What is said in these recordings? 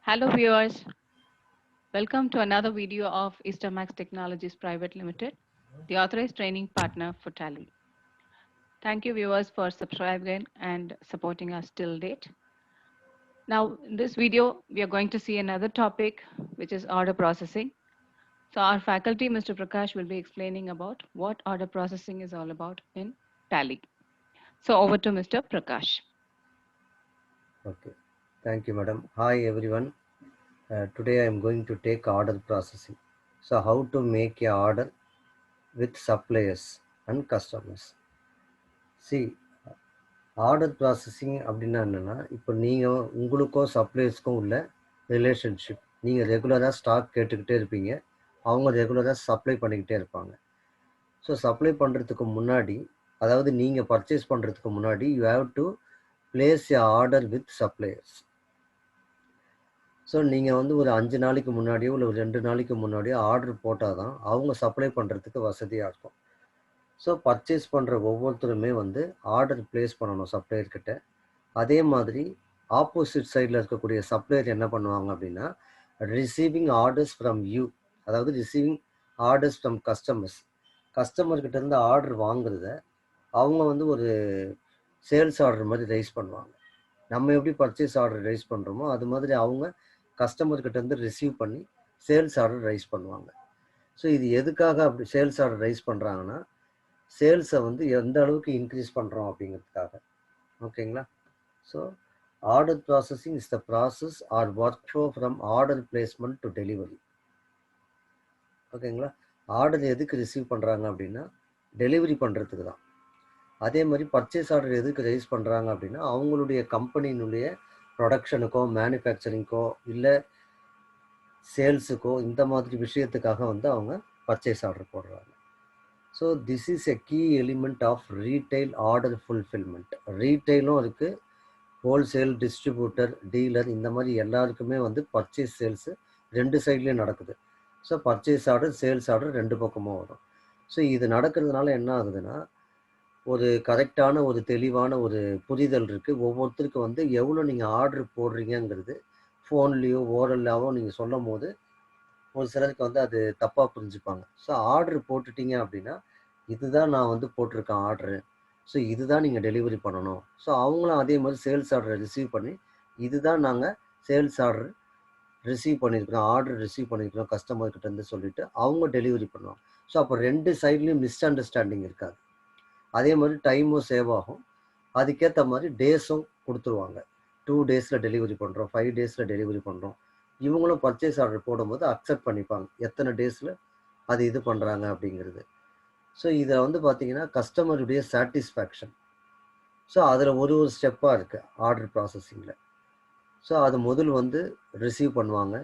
Hello viewers, welcome to another video of Eastermax Technologies Private Limited, the authorized training partner for Tally. Thank you viewers for subscribing and supporting us till date. Now in this video, we are going to see another topic which is order processing. So our faculty, Mr. Prakash, will be explaining about what order processing is all about in Tally. So over to Mr. Prakash. Okay, thank you, madam. Hi, everyone. Today I am going to take order processing. So, how to make a order with suppliers and customers. See, order processing அப்படின்னா என்னென்னா, இப்போ நீங்கள் உங்களுக்கும் சப்ளையர்ஸ்க்கும் உள்ள relationship. நீங்கள் ரெகுலராக stock கேட்டுக்கிட்டே இருப்பீங்க, அவங்க ரெகுலராக சப்ளை பண்ணிக்கிட்டே இருப்பாங்க. ஸோ சப்ளை பண்ணுறதுக்கு முன்னாடி, அதாவது நீங்கள் பர்ச்சேஸ் பண்ணுறதுக்கு முன்னாடி, you have to place a order with suppliers. So நீங்கள் வந்து ஒரு 5 நாளைக்கு முன்னாடியோ இல்லை ஒரு 2 நாளைக்கு முன்னாடியோ ஆர்டர் போட்டால் தான் அவங்க சப்ளை பண்ணுறதுக்கு வசதியாக இருக்கும். ஸோ பர்ச்சேஸ் பண்ணுற ஒவ்வொருத்தருமே வந்து ஆர்டர் ப்ளேஸ் பண்ணணும் சப்ளையர்கிட்ட. அதே மாதிரி ஆப்போசிட் சைடில் இருக்கக்கூடிய சப்ளையர் என்ன பண்ணுவாங்க அப்படின்னா, ரிசீவிங் ஆர்டர்ஸ் ஃப்ரம் யூ, அதாவது ரிசீவிங் ஆர்டர்ஸ் ஃப்ரம் கஸ்டமர்ஸ். கஸ்டமர்கிட்டேருந்து ஆர்டர் வாங்குறத அவங்க வந்து ஒரு சேல்ஸ் ஆர்டர் மாதிரி ரைஸ் பண்ணுவாங்க. நம்ம எப்படி பர்ச்சேஸ் ஆர்டர் ரைஸ் பண்ணுறோமோ அது மாதிரி அவங்க கஸ்டமர்கிட்டேருந்து ரிசீவ் பண்ணி சேல்ஸ் ஆர்டர் ரைஸ் பண்ணுவாங்க. ஸோ இது எதுக்காக அப்படி சேல்ஸ் ஆர்டர் ரைஸ் பண்ணுறாங்கன்னா, சேல்ஸை வந்து எந்த அளவுக்கு இன்க்ரீஸ் பண்ணுறோம் அப்படிங்கிறதுக்காக. ஓகேங்களா? So order processing is the process or work flow from order placement to delivery. ஓகேங்களா? ஆர்டர் எதுக்கு ரிசீவ் பண்ணுறாங்க அப்படின்னா, டெலிவரி பண்ணுறதுக்கு தான். அதே மாதிரி பர்ச்சேஸ் ஆர்டர் எதுக்கு ரைஸ் பண்ணுறாங்க அப்படின்னா, அவங்களுடைய கம்பெனியினுடைய ப்ரொடக்ஷனுக்கோ மேனுஃபேக்சரிங்க்கோ இல்லை சேல்ஸுக்கோ இந்த மாதிரி விஷயத்துக்காக வந்து அவங்க பர்ச்சேஸ் ஆர்டர் போடுறாங்க. So this is a key element of retail order fulfilment. ரீட்டைலும் இருக்குது, ஹோல்சேல், டிஸ்ட்ரிபியூட்டர், டீலர், இந்த மாதிரி எல்லாருக்குமே வந்து பர்ச்சேஸ் சேல்ஸு 2 சைட்லேயும் நடக்குது. So purchase order, sales order 2 பக்கமும் வரும். ஸோ இது நடக்கிறதுனால என்ன ஆகுதுன்னா, ஒரு கரெக்டான ஒரு தெளிவான ஒரு புரிதல் இருக்குது. ஒவ்வொருத்தருக்கு வந்து எவ்வளோ நீங்கள் ஆர்டர் போடுறீங்கிறது ஃபோன்லேயோ ஓரல்லாவோ நீங்கள் சொல்லும் போது ஒரு சிலருக்கு வந்து அது தப்பாக புரிஞ்சுப்பாங்க. ஸோ ஆர்டர் போட்டுட்டீங்க அப்படின்னா, இதுதான் நான் வந்து போட்டிருக்கேன் ஆர்டரு, ஸோ இதுதான் நீங்கள் டெலிவரி பண்ணணும். ஸோ அவங்களும் அதே மாதிரி சேல்ஸ் ஆர்டரை ரிசீவ் பண்ணி, இதுதான் நாங்கள் சேல்ஸ் ஆர்டர் ரிசீவ் பண்ணியிருக்கிறோம், ஆர்டர் ரிசீவ் பண்ணியிருக்கிறோம் கஸ்டமர்கிட்டேருந்து சொல்லிவிட்டு அவங்க டெலிவரி பண்ணுவாங்க. ஸோ அப்போ 2 சைட்லேயும் மிஸ் அண்டர்ஸ்டாண்டிங் இருக்காது. அதே மாதிரி டைமும் சேவ் ஆகும். அதுக்கேற்ற மாதிரி டேஸும் கொடுத்துருவாங்க. 2 டேஸில் டெலிவரி பண்ணுறோம், 5 டேஸில் டெலிவரி பண்ணுறோம். இவங்களும் பர்ச்சேஸ் ஆர்டர் போடும்போது அக்செப்ட் பண்ணிப்பாங்க, எத்தனை டேஸில் அது இது பண்ணுறாங்க அப்படிங்கிறது. ஸோ இதை வந்து பார்த்தீங்கன்னா கஸ்டமருடைய சாட்டிஸ்ஃபேக்ஷன். ஸோ அதில் ஒரு ஸ்டெப்பாக இருக்குது ஆர்டர் ப்ராசஸிங்கில். ஸோ அது முதல் வந்து ரிசீவ் பண்ணுவாங்க,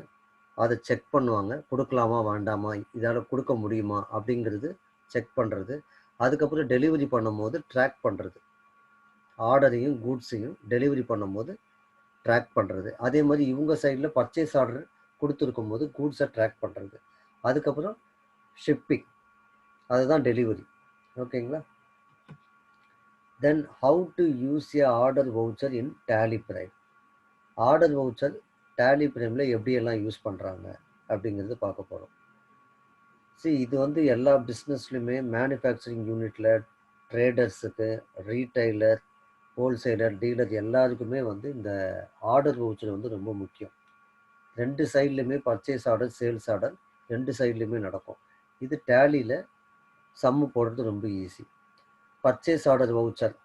அதை செக் பண்ணுவாங்க, கொடுக்கலாமா வேண்டாமா, இதால் கொடுக்க முடியுமா அப்படிங்கிறது செக் பண்ணுறது. அதுக்கப்புறம் டெலிவரி பண்ணும்போது ட்ராக் பண்ணுறது, ஆர்டரையும் கூட்ஸையும் டெலிவரி பண்ணும்போது ட்ராக் பண்ணுறது. அதே மாதிரி இவங்க சைடில் பர்ச்சேஸ் ஆர்டர் கொடுத்துருக்கும் போது கூட்ஸை ட்ராக் பண்ணுறது. அதுக்கப்புறம் ஷிப்பிங், அதுதான் டெலிவரி. ஓகேங்களா? Then how to use a order voucher in Tally Prime. Order voucher Tally பிரைமில் எப்படியெல்லாம் யூஸ் பண்ணுறாங்க அப்படிங்கிறது பார்க்க போகிறோம். இது வந்து எல்லா பிஸ்னஸ்லையுமே மேனுஃபேக்சரிங் யூனிட்டில் ட்ரேடர்ஸுக்கு, ரீட்டைலர், ஹோல்சேலர், டீலர் எல்லாருக்குமே வந்து இந்த ஆர்டர் வவுச்சர் வந்து ரொம்ப முக்கியம். 2 சைட்லையுமே பர்ச்சேஸ் ஆர்டர், சேல்ஸ் ஆர்டர் 2 சைட்லையுமே நடக்கும். இது டேலியில் சம்மு போடுறது ரொம்ப ஈஸி. பர்ச்சேஸ் ஆர்டர் வவுச்சர்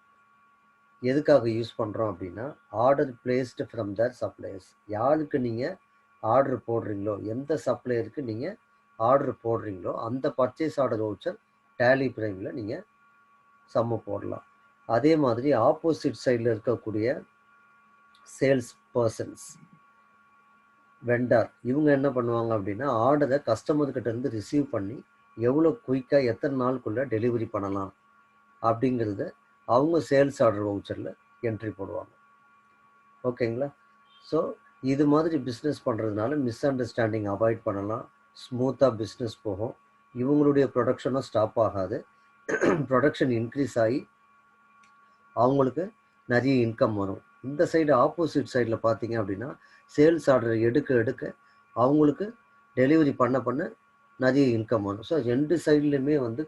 எதுக்காக யூஸ் பண்ணுறோம் அப்படின்னா, order placed from their suppliers. யாருக்கு நீங்கள் ஆர்டர் போடுறீங்களோ, எந்த சப்ளையருக்கு நீங்கள் ஆர்டர் போடுறீங்களோ அந்த பர்ச்சேஸ் ஆர்டர் வவுச்சர் டேலி பிரைமில் நீங்கள் சம்மு போடலாம். அதே மாதிரி ஆப்போசிட் சைடில் இருக்கக்கூடிய சேல்ஸ் பர்சன்ஸ், வெண்டார், இவங்க என்ன பண்ணுவாங்க அப்படின்னா, ஆர்டரை கஸ்டமர்கிட்டேருந்து ரிசீவ் பண்ணி எவ்வளோ குயிக்காக எத்தனை நாளுக்குள்ளே டெலிவரி பண்ணலாம் அப்படிங்கிறத அவங்க சேல்ஸ் ஆர்டர் வவுச்சரில் என்ட்ரி போடுவாங்க. ஓகேங்களா? ஸோ இது மாதிரி பிஸ்னஸ் பண்ணுறதுனால மிஸ் அண்டர்ஸ்டாண்டிங் அவாய்ட் பண்ணலாம், ஸ்மூத்தாக பிஸ்னஸ் போகும், இவங்களுடைய ப்ரொடக்ஷனும் ஸ்டாப் ஆகாது, ப்ரொடக்ஷன் இன்க்ரீஸ் ஆகி அவங்களுக்கு நிறைய இன்கம் வரும். இந்த சைடு ஆப்போசிட் சைடில் பார்த்தீங்க அப்படின்னா சேல்ஸ் ஆர்டர் எடுக்க அவங்களுக்கு டெலிவரி பண்ண நிறைய இன்கம் வரும். ஸோ 2 சைட்லையுமே வந்து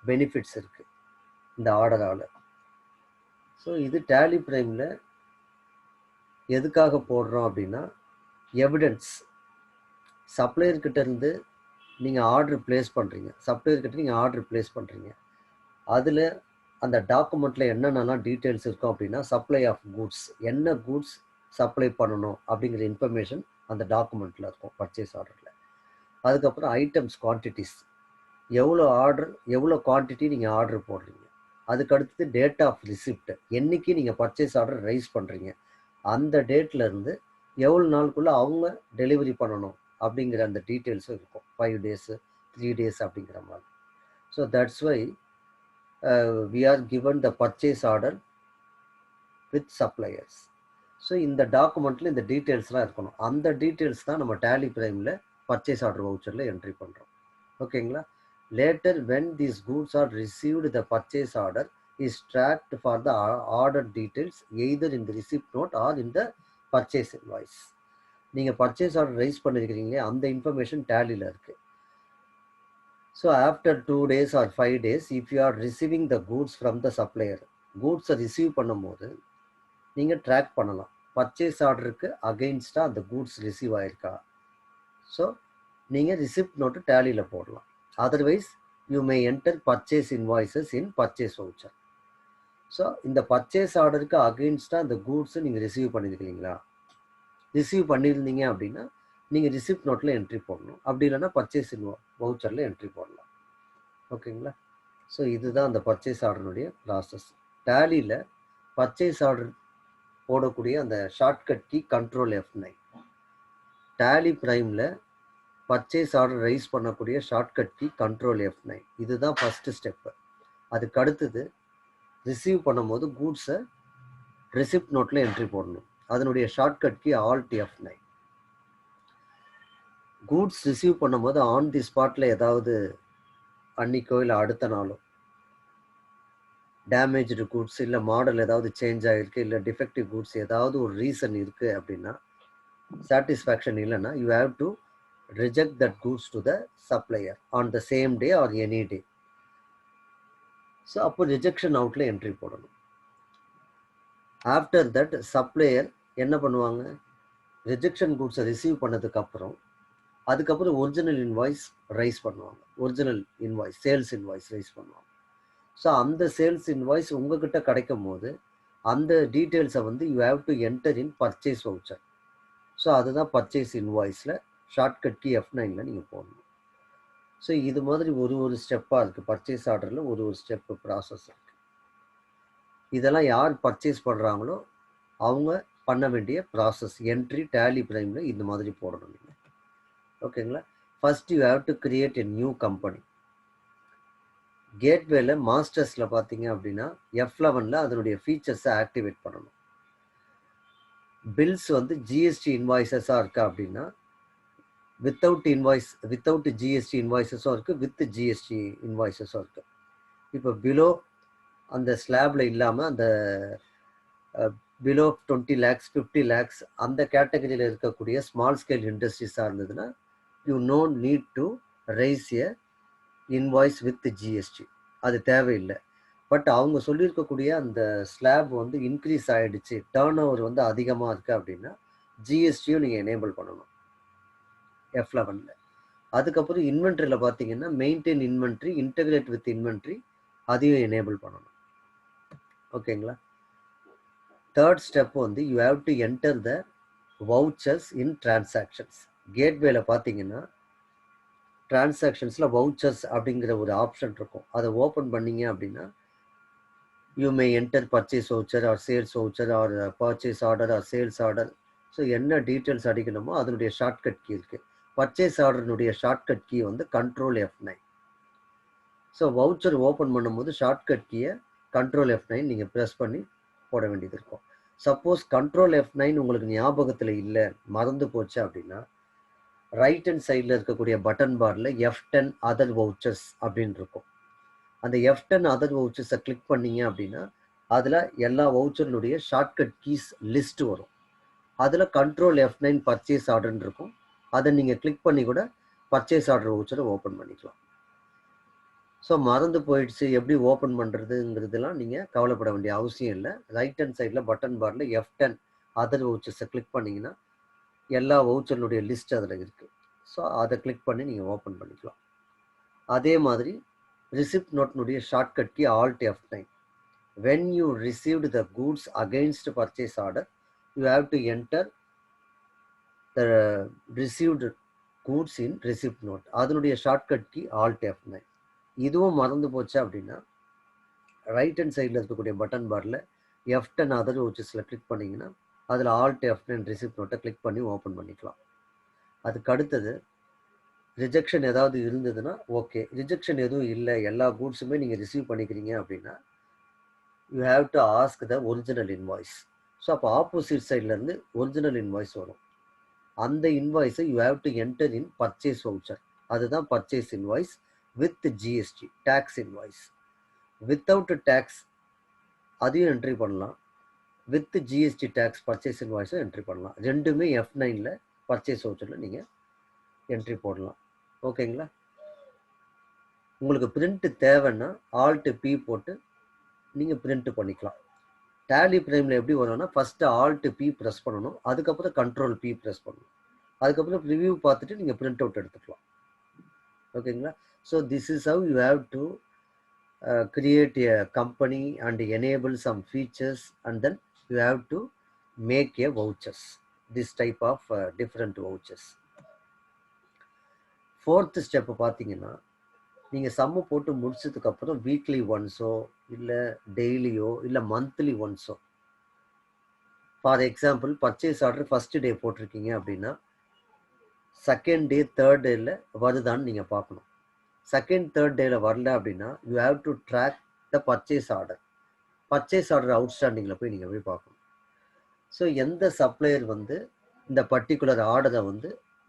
பெனிஃபிட்ஸ் இருக்குது இந்த ஆர்டரால். ஸோ இது டேலி பிரைமில் எதுக்காக போடுறோம் அப்படின்னா, எவிடன்ஸ் சப்ளையர்கிட்ட இருந்து நீங்கள் ஆர்டர் பிளேஸ் பண்ணுறீங்க, சப்ளையர்கிட்ட நீங்கள் ஆர்டர் பிளேஸ் பண்ணுறீங்க, அதில் அந்த டாக்குமெண்ட்டில் என்னென்னலாம் டீட்டெயில்ஸ் இருக்கும் அப்படின்னா, சப்ளை ஆஃப் கூட்ஸ், என்ன கூட்ஸ் சப்ளை பண்ணணும் அப்படிங்கிற இன்ஃபர்மேஷன் அந்த டாக்குமெண்ட்டில் இருக்கும் பர்ச்சேஸ் ஆர்டரில். அதுக்கப்புறம் ஐட்டம்ஸ் குவான்டிட்டிஸ், எவ்வளோ ஆர்டர் எவ்வளோ குவான்டிட்டி நீங்கள் ஆர்டர் போடுறீங்க, அதுக்கடுத்து டேட் ஆஃப் ரிசிப்ட், என்றைக்கு நீங்கள் பர்ச்சேஸ் ஆர்டர் ரைஸ் பண்ணுறீங்க அந்த டேட்லேருந்து எவ்வளோ நாளுக்குள்ளே அவங்க டெலிவரி பண்ணணும் அப்படிங்கிற அந்த டீட்டெயில்ஸும் இருக்கும். 5 days 3 days அப்படிங்கிற மாதிரி. So that's why we are given the purchase order with suppliers. So இந்த டாக்குமெண்ட்டில் இந்த டீட்டெயில்ஸ்லாம் இருக்கணும். அந்த டீட்டெயில்ஸ் தான் நம்ம டேலி பிரைமில் பர்ச்சேஸ் ஆர்டர் வவுச்சரில் என்ட்ரி பண்ணுறோம். ஓகேங்களா? Later when these goods are received the purchase order is tracked for the order details either in the receipt note or in the purchase invoice. நீங்கள் பர்ச்சேஸ் ஆர்டர் ரைஸ் பண்ணியிருக்கிறீங்களே அந்த information டேலியில் இருக்குது. So after 2 days or 5 days if you are receiving the goods from the supplier, கூட்ஸை receive பண்ணும்போது நீங்கள் track பண்ணலாம் purchase ஆர்டருக்கு அகெயின்ஸ்டாக அந்த கூட்ஸ் ரிசீவ் ஆகிருக்கா. ஸோ நீங்கள் ரிசிப்ட் நோட்டு டேலியில் போடலாம். Otherwise you may enter purchase invoices in purchase voucher. So இந்த பர்ச்சேஸ் ஆர்டருக்கு அகெயின்ஸ்டாக அந்த கூட்ஸை நீங்கள் ரிசீவ் பண்ணியிருக்கிறீங்களா, ரிசீவ் பண்ணியிருந்தீங்க அப்படின்னா நீங்கள் ரிசிப்ட் நோட்டில் என்ட்ரி போடணும். அப்படி இல்லைன்னா பர்ச்சேஸ் வவுச்சரில் என்ட்ரி போடலாம். ஓகேங்களா? ஸோ இதுதான் அந்த பர்ச்சேஸ் ஆர்டருடைய ப்ராசஸ். டேலியில் பர்ச்சேஸ் ஆர்டர் போடக்கூடிய அந்த shortcut key Ctrl F9. Tally பிரைமில் பர்ச்சேஸ் ஆர்டர் ரைஸ் பண்ணக்கூடிய ஷார்ட்கட் கீ Ctrl F9. இதுதான் ஃபஸ்ட்டு ஸ்டெப்பு. அதுக்கு அடுத்தது ரிசீவ் பண்ணும்போது கூட்ஸை ரிசிப்ட் நோட்டில் என்ட்ரி போடணும். அதனுடைய shortcut key Alt F9. Goods receive பண்ணும்போது ஆன் தி ஸ்பாட்டில் ஏதாவது அன்னைக்கோ இல்லை அடுத்த நாளோ டேமேஜ்டு கூட்ஸ் இல்லை மாடல் ஏதாவது சேஞ்ச் ஆகிருக்கு இல்லை டிஃபெக்டிவ் கூட்ஸ் ஏதாவது ஒரு ரீசன் இருக்குது அப்படின்னா, சாட்டிஸ்ஃபேக்ஷன் இல்லைன்னா you have to reject that goods to the supplier on the same day or any day. So அப்போ ரிஜெக்ஷன் அவுட்டில் என்ட்ரி போடணும். ஆஃப்டர் தட் சப்ளையர் என்ன பண்ணுவாங்க, ரிஜெக்ஷன் கூட்ஸை ரிசீவ் பண்ணதுக்கப்புறம் அதுக்கப்புறம் ஒரிஜினல் இன்வாய்ஸ் ரைஸ் பண்ணுவாங்க. Original invoice sales invoice rice பண்ணுவாங்க. So அந்த சேல்ஸ் இன்வாய்ஸ் உங்ககிட்ட கிடைக்கும் போது அந்த டீட்டெயில்ஸை வந்து you have to enter in purchase voucher. So அதுதான் பர்ச்சேஸ் இன்வாய்ஸில் ஷார்ட்கட் கீ F9ல் நீங்கள் போடணும். ஸோ இது மாதிரி ஒரு ஸ்டெப்பாக இருக்குது. பர்ச்சேஸ் ஆர்டரில் ஒரு ஸ்டெப்பு ப்ராசஸ் இருக்குது. இதெல்லாம் யார் பர்ச்சேஸ் பண்ணுறாங்களோ அவங்க பண்ண வேண்டிய ப்ராசஸ் என்ட்ரி டேலி பிரைமில் இந்த மாதிரி போடணும் நீங்கள். ஓகேங்களா? First you have to create a new company. கேட்வேல மாஸ்டர்ஸில் பார்த்தீங்க அப்படின்னா F11ல் அதனுடைய ஃபீச்சர்ஸை ஆக்டிவேட் பண்ணணும். பில்ஸ் வந்து ஜிஎஸ்டி இன்வாய்ஸஸாக இருக்கா அப்படின்னா வித்தவுட் ஜிஎஸ்டி இன்வாய்ஸஸும் இருக்குது, வித் ஜிஎஸ்டி இன்வாய்ஸஸும் இருக்குது. இப்போ பிலோ அந்த ஸ்லாபில் இல்லாமல் அந்த பிலோ 20 lakhs 50 lakhs அந்த கேட்டகரியில் இருக்கக்கூடிய ஸ்மால் ஸ்கேல் இண்டஸ்ட்ரீஸாக இருந்ததுன்னா you know need to raise a invoice with GST, அது தேவையில்லை. பட் அவங்க சொல்லியிருக்கக்கூடிய அந்த ஸ்லாப் வந்து இன்க்ரீஸ் ஆகிடுச்சு, டேர்ன் ஓவர் வந்து அதிகமாக இருக்குது அப்படின்னா ஜிஎஸ்டியும் நீங்கள் எனேபிள் பண்ணணும் F11ல். அதுக்கப்புறம் இன்வென்ட்ரியில் பார்த்தீங்கன்னா maintain inventory, integrate with inventory, அதையும் எனேபிள் பண்ணணும். ஓகேங்களா? தேர்ட் ஸ்டெப் வந்து you have to enter the vouchers in transactions. கேட்வேல பார்த்தீங்கன்னா டிரான்சாக்ஷன்ஸில் வவுச்சர்ஸ் அப்படிங்கிற ஒரு ஆப்ஷன் இருக்கும். அதை ஓப்பன் பண்ணீங்க அப்படின்னா you may enter purchase voucher or sales voucher or purchase order or sales order. So என்ன டீட்டெயில்ஸ் அடிக்கணுமோ அதனுடைய ஷார்ட்கட் கீ இருக்குது. பர்ச்சேஸ் ஆர்டர்னுடைய ஷார்ட்கட் கீ வந்து Ctrl F9. So voucher open பண்ணும்போது ஷார்ட்கட் கீயை Ctrl F9 நீங்கள் ப்ரெஸ் பண்ணி போட வேண்டியது இருக்கும். சப்போஸ் Ctrl F9 உங்களுக்கு ஞாபகத்தில் இல்லை, மறந்து போச்சு அப்படின்னா ரைட் ஹேண்ட் சைடில் இருக்கக்கூடிய பட்டன் பாரில் F10 அதர் வவுச்சர்ஸ் அப்படின்னு இருக்கும். அந்த F10 அதர் வவுச்சர்ஸை கிளிக் பண்ணீங்க அப்படின்னா அதில் எல்லா வவுச்சர்னுடைய ஷார்ட்கட் கீஸ் லிஸ்ட் வரும். அதில் கண்ட்ரோல் F9 பர்ச்சேஸ் ஆர்டர்னு இருக்கும். அதை நீங்கள் கிளிக் பண்ணி கூட பர்ச்சேஸ் ஆர்டர் வவுச்சரை ஓப்பன் பண்ணிக்கலாம். ஸோ மறந்து போயிடுச்சு எப்படி ஓப்பன் பண்ணுறதுங்கிறதுலாம் நீங்கள் கவலைப்பட வேண்டிய அவசியம் இல்லை. ரைட் ஹேண்ட் சைடில் பட்டன் பாரில் F10 அதர் வவுச்சர்ஸை கிளிக் பண்ணிங்கன்னா எல்லா வவுச்சர்னுடைய லிஸ்ட் அதில் இருக்குது. ஸோ அதை கிளிக் பண்ணி நீங்கள் ஓப்பன் பண்ணிக்கலாம். அதே மாதிரி ரிசிப்ட் நோட்னுடைய shortcut key Alt F9. When you received the goods against purchase order, you have to enter the received goods in receipt note. அதனுடைய ஷார்ட்கட் கீ Alt F9. இதுவும் மறந்து போச்சு அப்படின்னா ரைட் ஹேண்ட் சைடில் இருக்கக்கூடிய பட்டன் பாரில் F10 அதர் வவுச்சர்ஸில் கிளிக் பண்ணிங்கன்னா அதில் Alt F9 ரிசிப்ட் நோட்டை கிளிக் பண்ணி ஓப்பன் பண்ணிக்கலாம். அதுக்கு அடுத்தது ரிஜெக்ஷன் ஏதாவது இருந்ததுன்னா ஓகே, ரிஜெக்ஷன் எதுவும் இல்லை, எல்லா கூட்ஸுமே நீங்கள் ரிசீவ் பண்ணிக்கிறீங்க அப்படின்னா you have to ask the original invoice. So அப்போ ஆப்போசிட் சைட்லேருந்து ஒரிஜினல் இன்வாய்ஸ் வரும். அந்த இன்வாய்ஸை you have to enter in purchase voucher. அதுதான் purchase invoice with GST tax invoice. Without tax அதையும் என்ட்ரி பண்ணலாம், வித் ஜிஎஸ்டி டேக்ஸ் பர்ச்சேஸ் இன்வாய்ஸும் entry பண்ணலாம். ரெண்டுமே F9ல் பர்ச்சேஸ் வவுச்சரில் நீங்கள் என்ட்ரி போடலாம். ஓகேங்களா? உங்களுக்கு பிரிண்ட் தேவைன்னா Alt P போட்டு நீங்கள் பிரிண்ட் பண்ணிக்கலாம். டேலி ப்ரைமில் எப்படி வரும்னா ஃபஸ்ட்டு Alt P ப்ரெஸ் பண்ணணும், அதுக்கப்புறம் Control P ப்ரெஸ் பண்ணணும், அதுக்கப்புறம் ரிவ்யூ பார்த்துட்டு நீங்கள் பிரிண்ட் அவுட் எடுத்துக்கலாம். ஓகேங்களா? So this is how you have to create a company and enable some features, and then you have to make a vouchers, this type of different vouchers. Fourth step பார்த்தீங்கன்னா நீங்கள் சம்மு போட்டு முடிச்சதுக்கப்புறம் weekly ஒன்ஸோ இல்லை டெய்லியோ இல்லை monthly ஒன்ஸோ, for example purchase order first day போட்டிருக்கீங்க அப்படின்னா செகண்ட் டே தேர்ட் டேயில் வருதான்னு நீங்கள் பார்க்கணும். செகண்ட் தேர்ட் டேயில் வரல அப்படின்னா you have to track the purchase order. Purchase order அவுட்ஸ்டாண்டிங்கில் போய் நீங்கள் போய் பார்க்கணும். ஸோ எந்த சப்ளையர் இந்த பர்டிகுலர் ஆர்டரை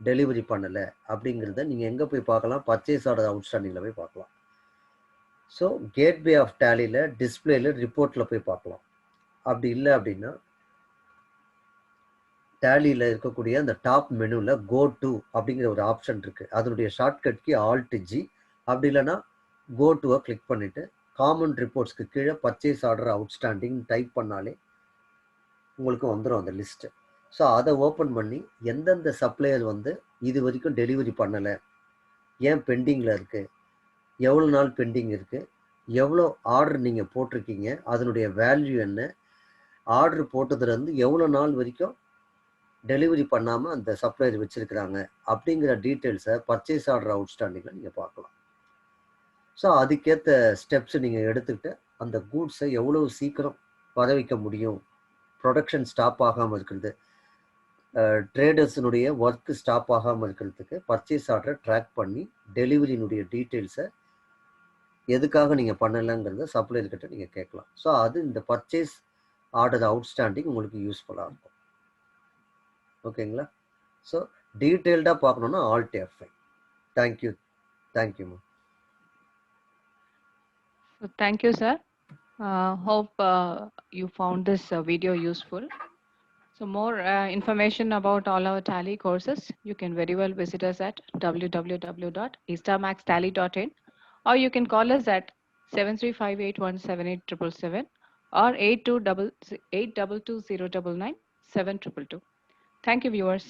டெலிவரி பண்ணலை அப்படிங்கிறத நீங்கள் எங்கே போய் பார்க்கலாம்? பர்ச்சேஸ் ஆர்டர் அவுட்ஸ்டாண்டிங்கில் போய் பார்க்கலாம். ஸோ கேட்வே ஆஃப் டேலியில் டிஸ்பிளேயில் ரிப்போர்ட்டில் போய் பார்க்கலாம். அப்படி இல்லை அப்படின்னா டேலியில் இருக்கக்கூடிய அந்த டாப் மெனுவில் கோ டு அப்படிங்கிற ஒரு ஆப்ஷன் இருக்குது. அதனுடைய ஷார்ட்கட் கீ Alt G. அப்படி இல்லைன்னா கோ டுவை கிளிக் பண்ணிவிட்டு காமன் ரிப்போர்ட்ஸ்க்கு கீழே பர்ச்சேஸ் ஆர்டர் அவுட்ஸ்டாண்டிங் டைப் பண்ணாலே உங்களுக்கு வந்துடும் அந்த லிஸ்ட்டு. ஸோ அதை ஓப்பன் பண்ணி எந்தெந்த சப்ளையர் இது வரைக்கும் டெலிவரி பண்ணலை, ஏன் பெண்டிங்கில் இருக்குது, எவ்வளோ நாள் பெண்டிங் இருக்குது, எவ்வளோ ஆர்டர் நீங்கள் போட்டிருக்கீங்க, அதனுடைய வேல்யூ என்ன, ஆர்டர் போட்டதுலேருந்து எவ்வளோ நாள் வரைக்கும் டெலிவரி பண்ணாமல் அந்த சப்ளையர் வச்சுருக்கிறாங்க அப்படிங்கிற டீட்டெயில்ஸை பர்ச்சேஸ் ஆர்டர் அவுட்ஸ்டாண்டிங்கில் நீங்கள் பார்க்கலாம். ஸோ அதுக்கேற்ற ஸ்டெப்ஸை நீங்கள் எடுத்துக்கிட்டு அந்த கூட்ஸை எவ்வளோ சீக்கிரம் வர வைக்க முடியும், ப்ரொடக்ஷன் ஸ்டாப் ஆகாமல் இருக்கிறது, ட்ரேடர்ஸினுடைய ஒர்க்கு ஸ்டாப் ஆகாமல் இருக்கிறதுக்கு பர்ச்சேஸ் ஆர்டரை ட்ராக் பண்ணி டெலிவரியினுடைய டீட்டெயில்ஸை எதுக்காக நீங்கள் பண்ணலைங்கிறத சப்ளையர்கிட்ட நீங்கள் கேட்கலாம். ஸோ அது இந்த பர்ச்சேஸ் ஆர்டர் அவுட்ஸ்டாண்டிங் உங்களுக்கு யூஸ்ஃபுல்லாக இருக்கும். ஓகேங்களா? ஸோ டீட்டெயில்டாக பார்க்கணுன்னா Alt F5. தேங்க்யூ. தேங்க்யூம்மா. Thank you, sir. Hope you found this video useful. So more information about all our Tally courses, you can very well visit us at www.istamaxtally.in, or you can call us at 7358178777 or 8220999722. Thank you, viewers.